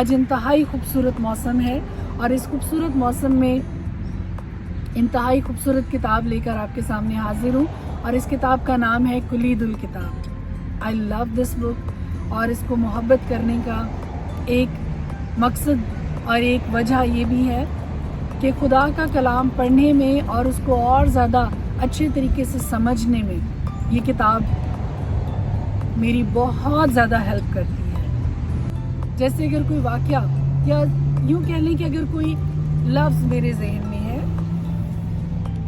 آج انتہائی خوبصورت موسم ہے اور اس خوبصورت موسم میں انتہائی خوبصورت کتاب لے کر آپ کے سامنے حاضر ہوں، اور اس کتاب کا نام ہے کلید الکتاب۔ آئی لو دس بک، اور اس کو محبت کرنے کا ایک مقصد اور ایک وجہ یہ بھی ہے کہ خدا کا کلام پڑھنے میں اور اس کو اور زیادہ اچھے طریقے سے سمجھنے میں یہ کتاب میری بہت زیادہ ہیلپ کرتی ہے۔ جیسے اگر کوئی واقعہ یا یوں کہہ لیں کہ اگر کوئی لفظ میرے ذہن میں ہے،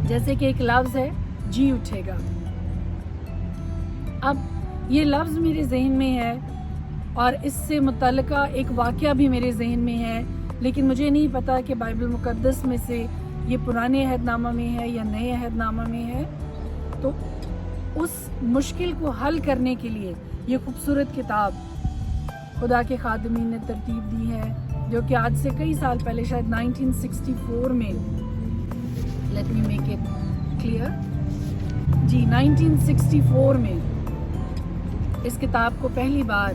جیسے کہ ایک لفظ ہے جی اٹھے گا، اب یہ لفظ میرے ذہن میں ہے اور اس سے متعلقہ ایک واقعہ بھی میرے ذہن میں ہے، لیکن مجھے نہیں پتا کہ بائبل مقدس میں سے یہ پرانے عہد نامہ میں ہے یا نئے عہد نامہ میں ہے۔ تو اس مشکل کو حل کرنے کے لیے یہ خوبصورت کتاب خدا کے خادمین نے ترتیب دی ہے، جو کہ آج سے کئی سال پہلے، شاید 1964 میں، let me make it clear, جی 1964 میں اس کتاب کو پہلی بار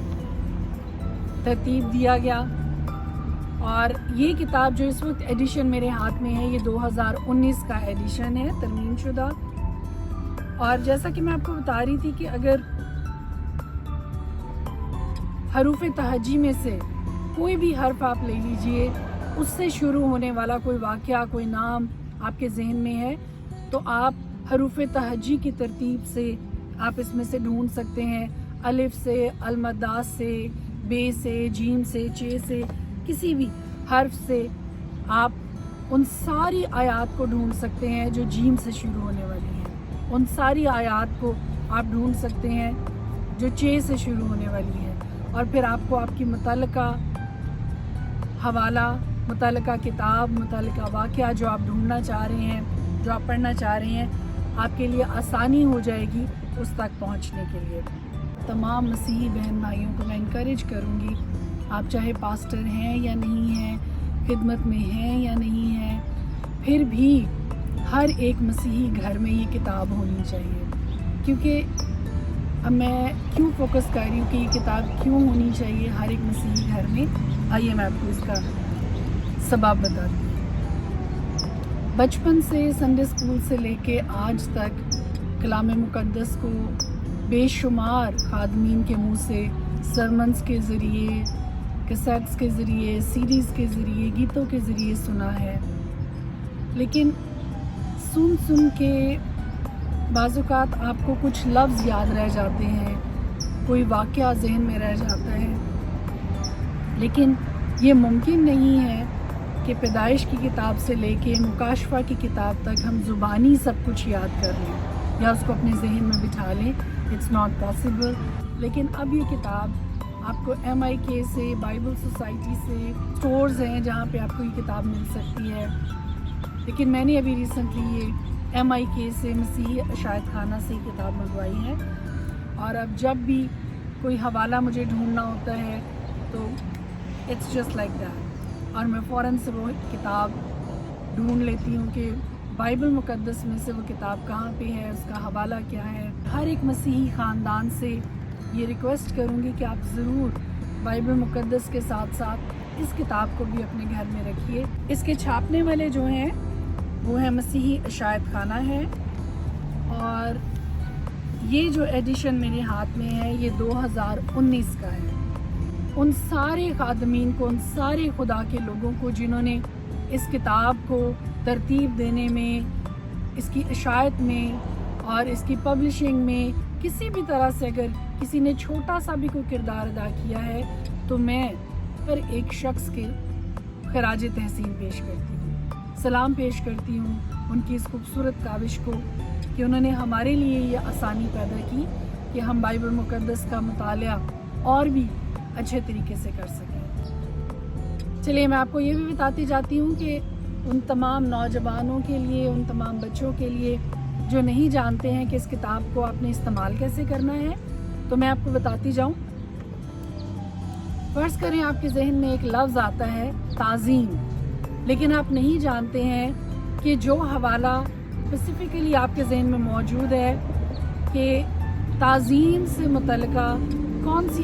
ترتیب دیا گیا، اور یہ کتاب جو اس وقت ایڈیشن میرے ہاتھ میں ہے یہ 2019 کا ایڈیشن ہے، ترمیم شدہ۔ اور جیسا کہ میں آپ کو بتا رہی تھی کہ اگر حروف تہجی میں سے کوئی بھی حرف آپ لے لیجئے، اس سے شروع ہونے والا کوئی واقعہ، کوئی نام آپ کے ذہن میں ہے، تو آپ حروف تہجی کی ترتیب سے آپ اس میں سے ڈھونڈ سکتے ہیں، الف سے، المداس سے، بے سے، جیم سے، چے سے، کسی بھی حرف سے آپ ان ساری آیات کو ڈھونڈ سکتے ہیں جو جیم سے شروع ہونے والی ہیں، ان ساری آیات کو آپ ڈھونڈ سکتے ہیں جو چے سے شروع ہونے والی ہے، اور پھر آپ کو آپ کی متعلقہ حوالہ، متعلقہ کتاب، متعلقہ واقعہ جو آپ ڈھونڈنا چاہ رہے ہیں، جو آپ پڑھنا چاہ رہے ہیں، آپ کے لیے آسانی ہو جائے گی اس تک پہنچنے کے لیے۔ تمام مسیحی بہن بھائیوں کو میں انکریج کروں گی، آپ چاہے پاسٹر ہیں یا نہیں ہیں، خدمت میں ہیں یا نہیں ہیں، پھر بھی ہر ایک مسیحی گھر میں یہ کتاب ہونی چاہیے۔ کیونکہ اب میں کیوں فوکس کر رہی ہوں کہ یہ کتاب کیوں ہونی چاہیے ہر ایک مسیحی گھر میں، آئیے میں آپ کو اس کا سبب بتاتی ہوں۔ بچپن سے سنڈے اسکول سے لے کے آج تک کلام مقدس کو بے شمار خادمین کے منہ سے سرمنز کے ذریعے، کیسٹس کے ذریعے، سیریز کے ذریعے، گیتوں کے ذریعے سنا ہے، لیکن سن کے بعض اوقات آپ کو کچھ لفظ یاد رہ جاتے ہیں، کوئی واقعہ ذہن میں رہ جاتا ہے، لیکن یہ ممکن نہیں ہے کہ پیدائش کی کتاب سے لے کے مکاشفہ کی کتاب تک ہم زبانی سب کچھ یاد کر لیں یا اس کو اپنے ذہن میں بٹھا لیں، اٹس ناٹ پاسبل۔ لیکن اب یہ کتاب آپ کو MIK سے، بائبل سوسائٹی سے، سٹورز ہیں جہاں پہ آپ کو یہ کتاب مل سکتی ہے، لیکن میں نے ابھی ریسنٹلی یہ MIK سے، مسیحی عشایت خانہ سے یہ کتاب منگوائی ہے، اور اب جب بھی کوئی حوالہ مجھے ڈھونڈنا ہوتا ہے تو اٹس جسٹ لائک دیٹ، اور میں فوراً سے وہ کتاب ڈھونڈ لیتی ہوں کہ بائبل مقدس میں سے وہ کتاب کہاں پہ ہے، اس کا حوالہ کیا ہے۔ ہر ایک مسیحی خاندان سے یہ ریکویسٹ کروں گی کہ آپ ضرور بائبل مقدس کے ساتھ ساتھ اس کتاب کو بھی اپنے گھر میں رکھیے۔ اس کے چھاپنے والے جو ہیں وہ ہیں مسیحی عشایت خانہ ہے، اور یہ جو ایڈیشن میرے ہاتھ میں ہے یہ 2019 کا ہے۔ ان سارے خادمین کو، ان سارے خدا کے لوگوں کو جنہوں نے اس کتاب کو ترتیب دینے میں، اس کی اشاعت میں اور اس کی پبلشنگ میں کسی بھی طرح سے اگر کسی نے چھوٹا سا بھی کوئی کردار ادا کیا ہے، تو میں ہر ایک شخص کے خراج تحسین پیش کرتی ہوں، سلام پیش کرتی ہوں ان کی اس خوبصورت کاوش کو کہ انہوں نے ہمارے لیے یہ آسانی پیدا کی کہ ہم بائبل مقدس کا مطالعہ اور بھی اچھے طریقے سے کر سکیں۔ چلیے میں آپ کو یہ بھی بتاتی جاتی ہوں کہ ان تمام نوجوانوں کے لیے، ان تمام بچوں کے لیے جو نہیں جانتے ہیں کہ اس کتاب کو آپ نے استعمال کیسے کرنا ہے، تو میں آپ کو بتاتی جاؤں۔ فرض کریں آپ کے ذہن میں ایک لفظ آتا ہے تعظیم، لیکن آپ نہیں جانتے ہیں کہ جو حوالہ اسپیسیفکلی آپ کے ذہن میں موجود ہے کہ تعظیم سے متعلقہ کون سی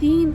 3